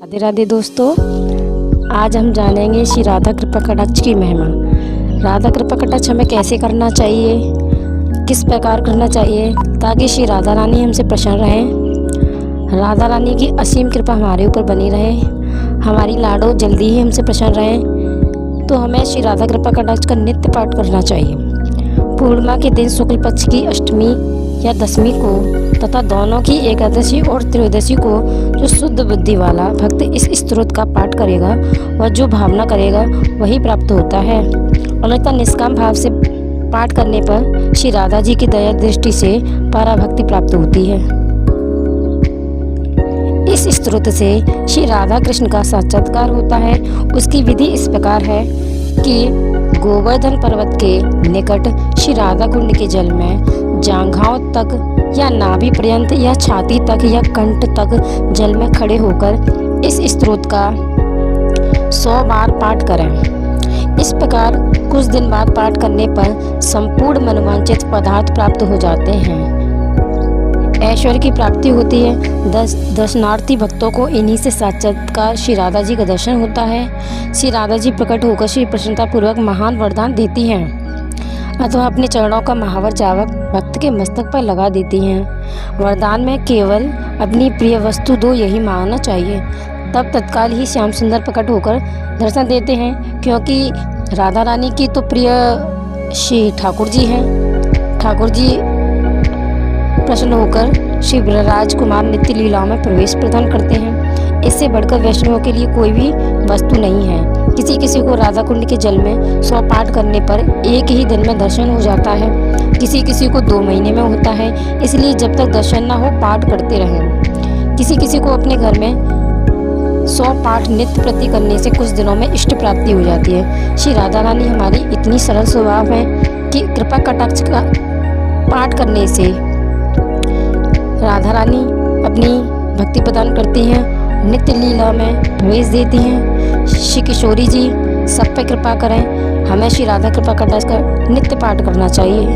राधे राधे दोस्तों, आज हम जानेंगे श्री राधा कृपा कटाक्ष की महिमा। राधा कृपा कटाक्ष हमें कैसे करना चाहिए, किस प्रकार करना चाहिए ताकि श्री राधा रानी हमसे प्रसन्न रहें। राधा रानी की असीम कृपा हमारे ऊपर बनी रहे, हमारी लाडो जल्दी ही हमसे प्रसन्न रहें। तो हमें श्री राधा कृपा कटाक्ष का नित्य पाठ करना चाहिए। पूर्णिमा के दिन शुक्ल पक्ष की अष्टमी या दशमी को तथा दोनों की एकादशी और त्रयोदशी को जो शुद्ध बुद्धि वाला भक्त इस स्तोत्र का पाठ करेगा व जो भावना करेगा वही प्राप्त होता है। अन्यथा निष्काम भाव से पाठ करने पर श्री राधा जी की दया दृष्टि से पराभक्ति प्राप्त होती है। इस स्तोत्र से श्री राधा कृष्ण का साक्षात्कार होता है। उसकी विधि इस प्रकार है कि गोवर्धन पर्वत के निकट श्री राधा कुंड के जल में जांघाओं तक या नाभि पर्यंत या छाती तक या कंठ तक जल में खड़े होकर इस स्तोत्र का 100 बार पाठ करें। इस प्रकार कुछ दिन बाद पाठ करने पर संपूर्ण मनोवांछित पदार्थ प्राप्त हो जाते हैं। ऐश्वर्य की प्राप्ति होती है। दर्शनार्थी भक्तों को इन्हीं से साक्षात्कार श्री राधा जी का दर्शन होता है। श्री राधा जी प्रकट होकर श्री प्रसन्नता पूर्वक महान वरदान देती हैं अथवा अपने चरणों का महावर चावक भक्त के मस्तक पर लगा देती हैं। वरदान में केवल अपनी प्रिय वस्तु दो यही मांगना चाहिए, तब तत्काल ही श्याम सुंदर प्रकट होकर दर्शन देते हैं। क्योंकि राधा रानी की तो प्रिय श्री ठाकुर जी हैं। ठाकुर जी प्रसन्न होकर श्री ब्रजराज कुमार नित्य लीलाओं में प्रवेश प्रदान करते हैं। इससे बढ़कर वैष्णवों के लिए कोई भी वस्तु नहीं है। किसी किसी को राधा कुंड के जल में 100 पाठ करने पर एक ही दिन में दर्शन हो जाता है, किसी किसी को 2 महीने में होता है। इसलिए जब तक दर्शन ना हो पाठ करते रहें। किसी किसी को अपने घर में 100 पाठ नित्य प्रति करने से कुछ दिनों में इष्ट प्राप्ति हो जाती है। श्री राधा रानी हमारी इतनी सरल स्वभाव है कि कृपा कटाक्ष का पाठ करने से राधा रानी अपनी भक्ति प्रदान करती हैं, नित्य लीला में प्रवेश देती हैं। श्री किशोरी जी सब पे कृपा करें। हमें श्री राधा कृपा कटाक्ष का नित्य पाठ करना चाहिए।